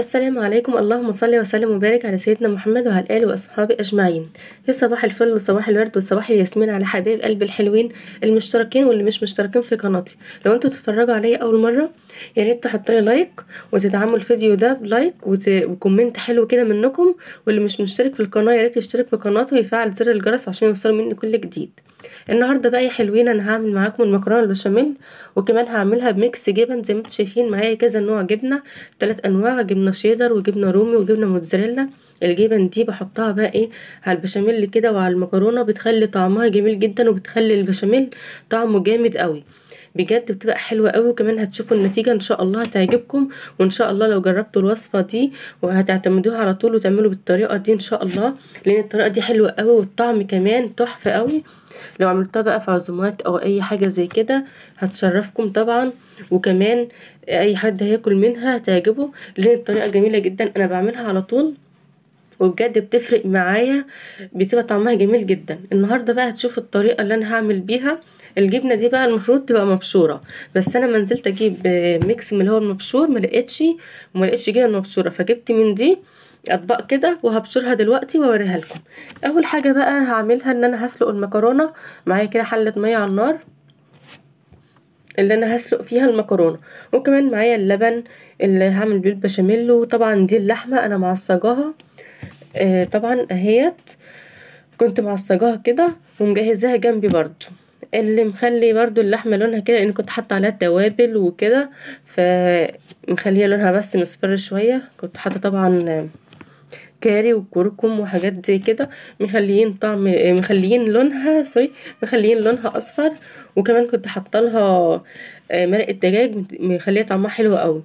السلام عليكم. اللهم صل وسلم وبارك على سيدنا محمد وعلى اله واصحابه اجمعين. يا صباح الفل وصباح الورد وصباح الياسمين على حبايب قلب الحلوين المشتركين واللي مش مشتركين في قناتي. لو انتوا تتفرجوا عليا اول مره يا ريت تحطوا لي لايك وتدعموا الفيديو ده بلايك وكومنت حلو كده منكم، واللي مش مشترك في القناه يا ريت يشترك في قناتي ويفعل زر الجرس عشان يوصلوا مني كل جديد. النهارده بقى يا حلوين انا هعمل معاكم المكرونه البشاميل، وكمان هعملها بميكس جبن زي ما انتم شايفين معايا كذا نوع جبنه، 3 انواع جبنه شيدر وجبنه رومي وجبنه موتزاريلا. الجبن دي بحطها بقى ايه على البشاميل كده وعلى المكرونه، بتخلي طعمها جميل جدا وبتخلي البشاميل طعمه جامد قوي بجد، بتبقى حلوه قوي. وكمان هتشوفوا النتيجه ان شاء الله هتعجبكم، وان شاء الله لو جربتوا الوصفه دي وهتعتمدوها على طول وتعملوا بالطريقه دي ان شاء الله، لان الطريقه دي حلوه قوي والطعم كمان تحفه قوي. لو عملتها بقى في عزومات او اي حاجه زي كده هتشرفكم طبعا، وكمان اي حد هياكل منها هتعجبه لان الطريقه جميله جدا. انا بعملها على طول وبجد بتفرق معايا، بتبقى طعمها جميل جدا. النهارده بقى هتشوفوا الطريقه اللي انا هعمل بيها. الجبنه دي بقى المفروض تبقى مبشوره، بس انا منزلت اجيب ميكس من اللي هو المبشور، ما لقيتش جبنه مبشوره، فجبت من دي اطباق كده وهبشرها دلوقتي واوريها لكم. اول حاجه بقى هعملها ان انا هسلق المكرونه. معايا كده حله ميه على النار اللي انا هسلق فيها المكرونه، وكمان معايا اللبن اللي هعمل بيه البشاميل، وطبعا دي اللحمه انا معصجاها طبعا اهيت، كنت معصجاها كده ومجهزاها جنبي برضو. اللي مخلي برضو اللحمه لونها كده لان كنت حاطه عليها توابل وكده، فمخليه لونها بس مصفر شويه. كنت حاطه طبعا كاري وكركم وحاجات زي كده مخليين لونها اصفر. وكمان كنت حاطه لها مرقه دجاج مخليه طعمها حلو قوي.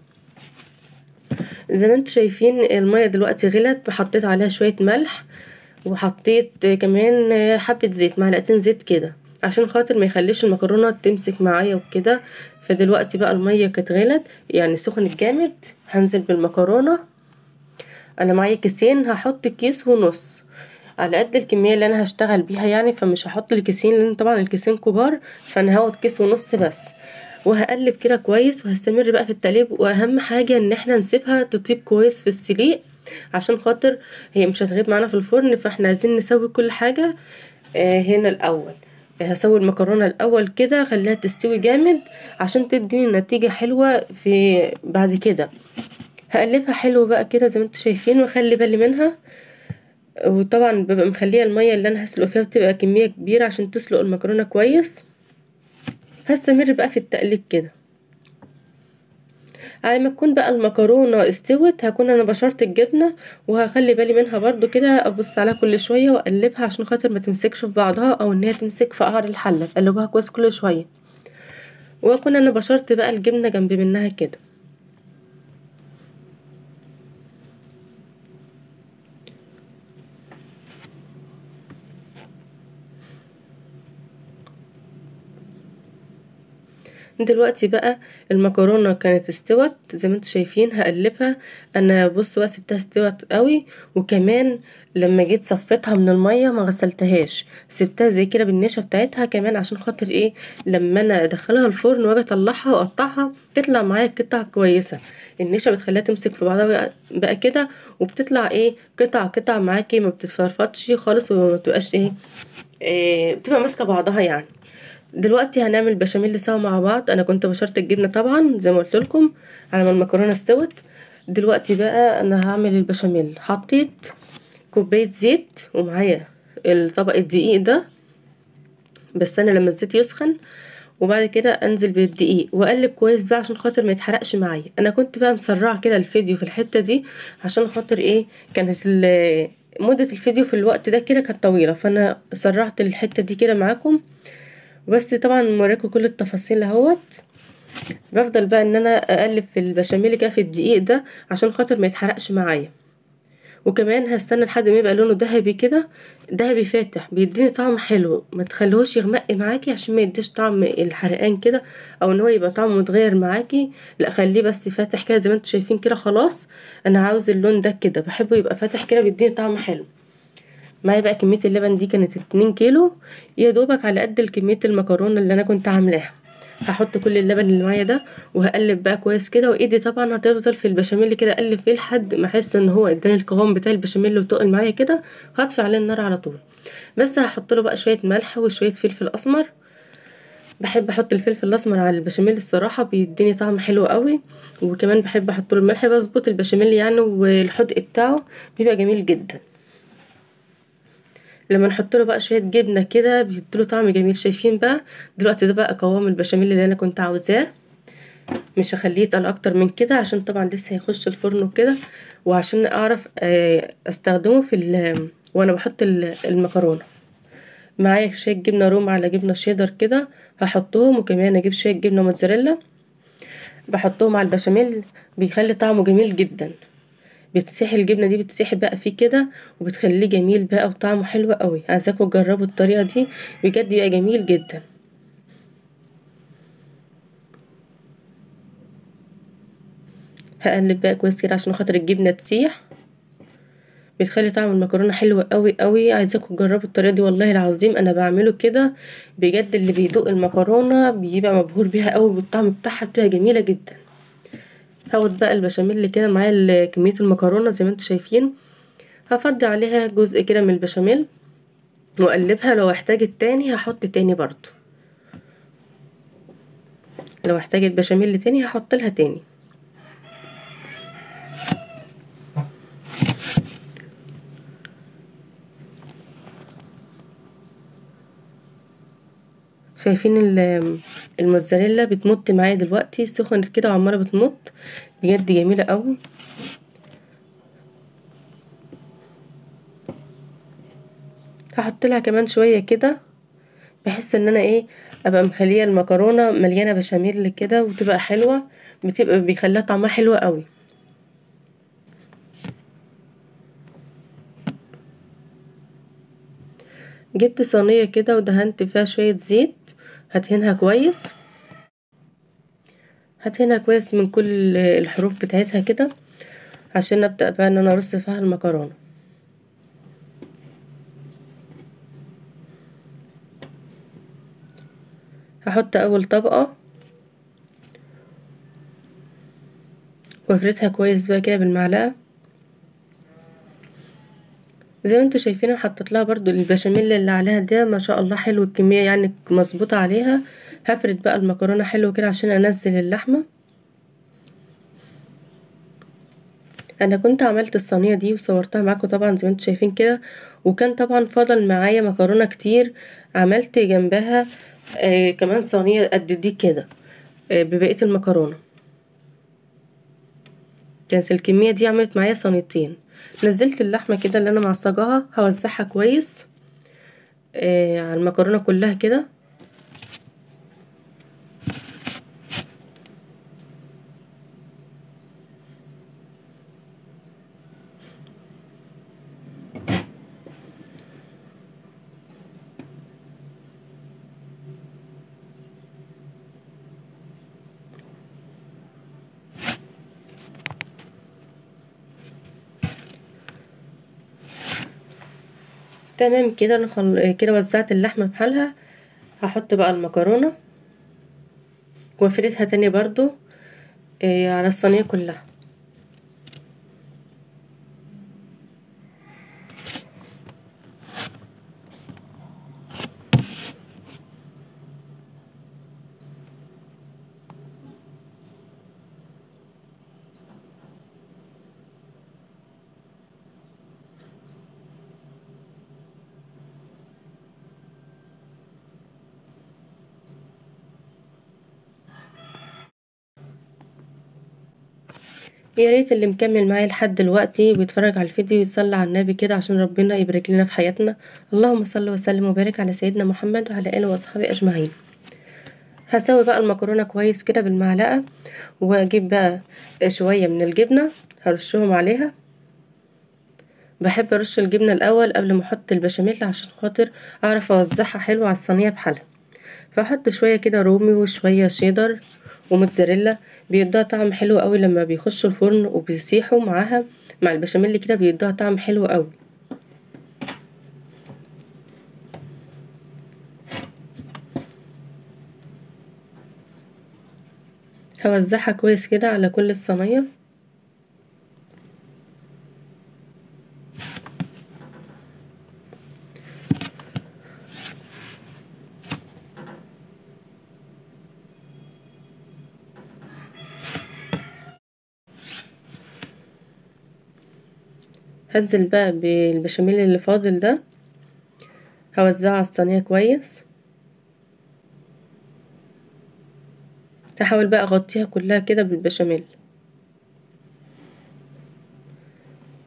زي ما انتم شايفين الميه دلوقتي غلت، حطيت عليها شويه ملح وحطيت كمان حبه زيت، معلقتين زيت كده عشان خاطر ما يخليش المكرونه تمسك معايا وكده. فدلوقتي بقى الميه كانت غلت يعني سخنت جامد، هنزل بالمكرونه. انا معايا كيسين، هحط كيس ونص على قد الكميه اللي انا هشتغل بيها يعني، فمش هحط الكيسين لان طبعا الكيسين كبار، فانا هاخد كيس ونص بس. وهقلب كده كويس وهستمر بقى في التقليب، واهم حاجه ان احنا نسيبها تطيب كويس في السليق عشان خاطر هي مش هتغيب معانا في الفرن. فاحنا عايزين نسوي كل حاجه هنا الاول. هسوي المكرونه الاول كده خليها تستوي جامد عشان تديني نتيجه حلوه في بعد كده. هقلبها حلو بقى كده زي ما انتم شايفين وخلي بالي منها. وطبعا ببقى مخليه الميه اللي انا هسلق فيها بتبقى كميه كبيره عشان تسلق المكرونه كويس. هستمر بقى في التقليب كده على ما تكون بقى المكرونه استوت. هكون انا بشرت الجبنه وهخلي بالي منها برضو كده، ابص عليها كل شويه واقلبها عشان خاطر ما تمسكش في بعضها او ان هي تمسك في قعر الحله. اقلبها كويس كل شويه، واكون انا بشرت بقى الجبنه جنب منها كده. دلوقتي بقى المكرونه كانت استوت زي ما انتم شايفين، هقلبها. انا بص بقى سبتها استوت قوي، وكمان لما جيت صفيتها من الميه ما غسلتهاش، سبتها زي كده بالنشا بتاعتها كمان عشان خاطر ايه لما انا ادخلها الفرن واجي اطلعها واقطعها تطلع معايا قطع كويسه. النشا بتخليها تمسك في بعضها بقى كده، وبتطلع ايه قطع معاكي، ما بتتفرفتش خالص وما بتبقاش بتبقى ماسكه بعضها يعني. دلوقتي هنعمل بشاميل سوا مع بعض. انا كنت بشرت الجبنه طبعا زي ما قلت لكم على ما المكرونه استوت. دلوقتي بقى انا هعمل البشاميل. حطيت كوبايه زيت ومعايا الطبق الدقيق ده، بس انا لما الزيت يسخن وبعد كده انزل بالدقيق واقلب كويس بقى عشان خاطر ما يتحرقش معايا. انا كنت بقى مسرعه كده الفيديو في الحته دي عشان خاطر كانت مده الفيديو في الوقت ده كده كانت طويله، فانا سرعت الحته دي كده معاكم. بس طبعا موريكم كل التفاصيل اهوت. بفضل بقى ان انا اقلب في البشاميل كده في الدقيق ده عشان خاطر ما يتحرقش معايا. وكمان هستنى لحد ما يبقى لونه ذهبي كده، ذهبي فاتح، بيديني طعم حلو. ما تخليهوش يغمق معاكي عشان ما يديش طعم الحرقان كده او ان هو يبقى طعمه متغير معاكي، لا خليه بس فاتح كده زي ما انتم شايفين كده. خلاص انا عاوز اللون ده كده، بحبه يبقى فاتح كده بيديني طعم حلو. معايا بقى كميه اللبن دي كانت 2 كيلو، يا دوبك على قد كميه المكرونه اللي انا كنت عاملاها. هحط كل اللبن اللي معايا ده وهقلب بقى كويس كده، وايدي طبعا هتفضل في البشاميل كده اقلب فيه لحد ما احس ان هو اداني القوام بتاع البشاميل وتقل معايا كده، هطفي عليه النار على طول. بس هحط له بقى شويه ملح وشويه فلفل اسمر. بحب احط الفلفل الاسمر على البشاميل الصراحه، بيديني طعم حلو قوي. وكمان بحب احط له الملح بظبط البشاميل يعني، والحدق بتاعه بيبقى جميل جدا. لما نحط له بقى شويه جبنه كده بيديله طعم جميل. شايفين بقى دلوقتي ده بقى قوام البشاميل اللي انا كنت عاوزاه. مش هخليه يتقل اكتر من كده عشان طبعا لسه هيخش الفرن وكده، وعشان اعرف استخدمه وانا بحط المكرونه. معايا شويه جبنه روم على جبنه شيدر كده هحطهم، وكمان اجيب شويه جبنه موتزاريلا بحطهم على البشاميل، بيخلي طعمه جميل جدا. بتسيح الجبنه دي بتسيح بقى فيه كده وبتخليه جميل بقى وطعمه حلو قوي. عايزاكم تجربوا الطريقه دي بجد بيبقى جميل جدا. هقلب بقى كويس كده عشان خاطر الجبنه تسيح، بتخلي طعم المكرونه حلو قوي قوي. عايزاكم تجربوا الطريقه دي والله العظيم انا بعمله كده بجد، اللي بيدوق المكرونه بيبقى مبهور بيها قوي، بالطعم بتاعها بتبقى جميله جدا. هاخد بقى البشاميل كده معايا كميه المكرونه زي ما انتم شايفين، هفضي عليها جزء كده من البشاميل واقلبها. لو احتاجت تاني هحط تاني برضو، لو احتاجت بشاميل تاني هحط لها تاني. شايفين الموتزاريلا بتمط معايا دلوقتي، سخنت كده وعماله بتمط بجد جميله قوي. هحط لها كمان شويه كده بحس ان انا ابقى مخليه المكرونه مليانه بشاميل كده وتبقى حلوه، بتبقى بيخليها طعمها حلو قوي. جبت صينيه كده ودهنت فيها شويه زيت، هدهنها كويس، هدهنها كويس من كل الحروف بتاعتها كده عشان ابدا بقى ان انا ارص فيها المكرونه. هحط اول طبقه وافردها كويس بقى كده بالمعلقه زي ما انتوا شايفين. انا حطيت لها برضو البشاميل اللي عليها ده ما شاء الله حلو، الكميه يعني مظبوطه عليها. هفرد بقى المكرونه حلو كده عشان انزل اللحمه. انا كنت عملت الصينيه دي وصورتها معاكم طبعا زي ما انتوا شايفين كده، وكان طبعا فضل معايا مكرونه كتير، عملت جنبها كمان صينيه قد دي كده ببقيه المكرونه. كانت الكميه دي عملت معايا صينيتين. نزلت اللحمه كده اللي انا معصجاها هوزعها كويس على المكرونه كلها كده. تمام كده كده وزعت اللحمه بحالها. هحط بقى المكرونه وافردها تاني برضو على الصينيه كلها. يا ريت اللي مكمل معايا لحد دلوقتي وبيتفرج على الفيديو يصلي على النبي كده عشان ربنا يبارك لنا في حياتنا. اللهم صل وسلم وبارك على سيدنا محمد وعلى اله واصحابه اجمعين. هسوي بقى المكرونه كويس كده بالمعلقه، واجيب بقى شويه من الجبنه هرشهم عليها. بحب ارش الجبنه الاول قبل ما احط البشاميل عشان خاطر اعرف اوزعها حلو على الصينيه بحالها. فاحط شويه كده رومي وشويه شيدر وموتزاريلا، بيدوها طعم حلو قوي لما بيخشوا الفرن وبيسيحوا معاها مع البشاميل كده، بيدوها طعم حلو قوي. هوزعها كويس كده على كل الصينيه. هنزل بقى بالبشاميل اللي فاضل ده، هوزعه على الصينيه كويس. هحاول بقى اغطيها كلها كده بالبشاميل.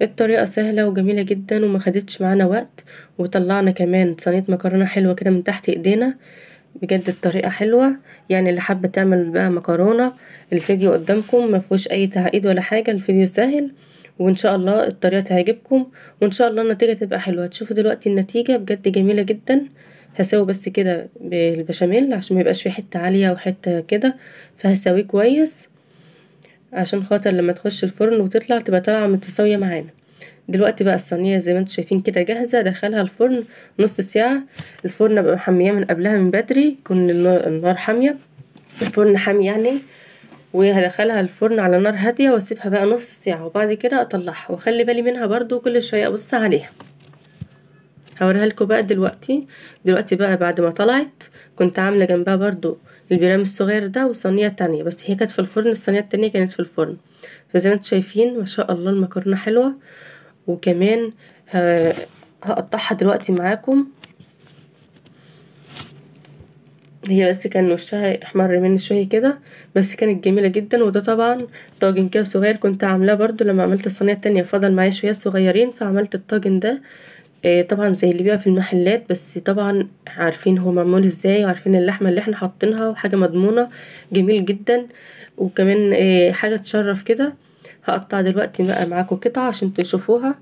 الطريقه سهله وجميله جدا وما خدتش معانا وقت، وطلعنا كمان صينيه مكرونه حلوه كده من تحت ايدينا. بجد الطريقه حلوه، يعني اللي حابه تعمل بقى مكرونه الفيديو قدامكم ما فيهوش اي تعقيد ولا حاجه، الفيديو سهل وان شاء الله الطريقه تعجبكم وان شاء الله النتيجه تبقى حلوه. هتشوفوا دلوقتي النتيجه بجد جميله جدا. هسوي بس كده بالبشاميل عشان ما يبقاش في حته عاليه وحته كده، فهسويه كويس عشان خاطر لما تخش الفرن وتطلع تبقى طالعه متساويه معانا. دلوقتي بقى الصينيه زي ما انتم شايفين كده جاهزه، دخلها الفرن نص ساعه. الفرن بقى محميه من قبلها من بدري، كون النار حاميه، الفرن حامي يعني. وهدخلها الفرن على نار هاديه واسيبها بقى نص ساعه، وبعد كده اطلعها واخلي بالي منها برضو كل شويه ابص عليها. هوريها لكم بقى دلوقتي. دلوقتي بقى بعد ما طلعت كنت عامله جنبها برضو البرام الصغير ده وصينيه تانية، بس هي كانت في الفرن، الصينيه التانية كانت في الفرن. فزي ما انتم شايفين ما شاء الله المكرونه حلوه. وكمان هقطعها دلوقتي معاكم. هي بس كان وشها احمر مني شويه كده، بس كانت جميله جدا. وده طبعا طاجن كده صغير كنت عاملاه برضو لما عملت الصينيه التانية، فضل معايا شويه صغيرين فعملت الطاجن ده. طبعا زي اللي بيبقى في المحلات، بس طبعا عارفين هو معمول ازاي وعارفين اللحمه اللي احنا حاطينها وحاجه مضمونه، جميل جدا. وكمان حاجه تشرف كده. هقطع دلوقتي بقى معاكم قطعه عشان تشوفوها.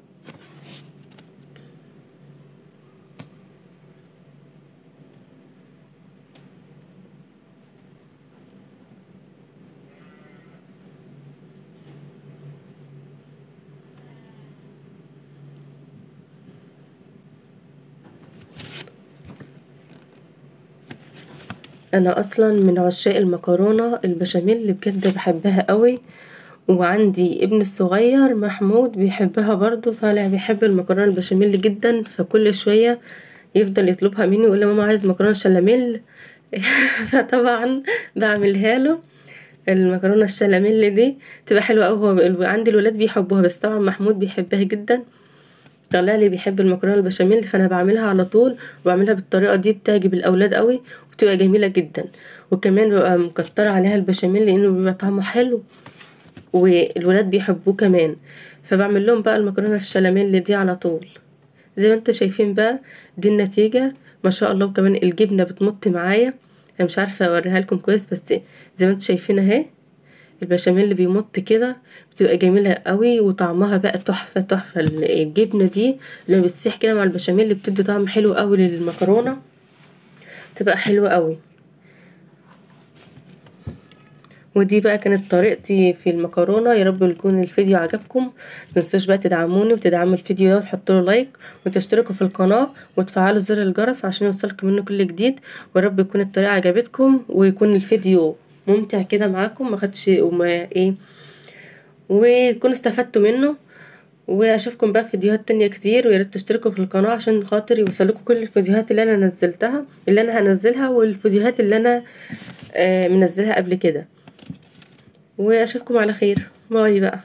انا اصلا من عشاق المكرونه البشاميل اللي بجد بحبها قوي. وعندي ابن الصغير محمود بيحبها برضو، طالع بيحب المكرونه البشاميل جدا، فكل شويه يفضل يطلبها مني ويقول لي ماما عايز مكرونه شلاميل. فطبعا بعملها له. المكرونه الشلاميل دي تبقى حلوه قوي، هو عندي الولاد بيحبوها بس طبعا محمود بيحبها جدا. طلع لي بيحب المكرونه البشاميل فانا بعملها على طول، وبعملها بالطريقه دي بتعجب الاولاد قوي وبتبقى جميله جدا. وكمان ببقى مكتره عليها البشاميل لانه بيبقى طعمه حلو والولاد بيحبوه كمان. فبعمل لهم بقى المكرونه الشلاميل دي على طول. زي ما انتوا شايفين بقى دي النتيجه ما شاء الله. وكمان الجبنه بتمط معايا، انا مش عارفه اوريها لكم كويس بس زي ما انتوا شايفين اهي البشاميل اللي بيمط كده بتبقى جميله قوي وطعمها بقى تحفه تحفه. الجبنه دي لما بتسيح كده مع البشاميل اللي بتدي طعم حلو قوي للمكرونه، تبقى حلوه قوي. ودي بقى كانت طريقتي في المكرونه. يا رب يكون الفيديو عجبكم. متنسوش بقى تدعموني وتدعموا الفيديو ده وتحطوا له لايك وتشتركوا في القناه وتفعلوا زر الجرس عشان يوصلكم منه كل جديد. ويا رب يكون الطريقه عجبتكم ويكون الفيديو ممتع كده معاكم، ما خدش وما ايه، وكونوا استفدتوا منه. واشوفكم بقى في فيديوهات تانية كتير، وياريت تشتركوا في القناه عشان خاطر يوصلكوا كل الفيديوهات اللي انا نزلتها اللي انا هنزلها والفيديوهات اللي انا منزلها قبل كده. واشوفكم على خير. باي بقى.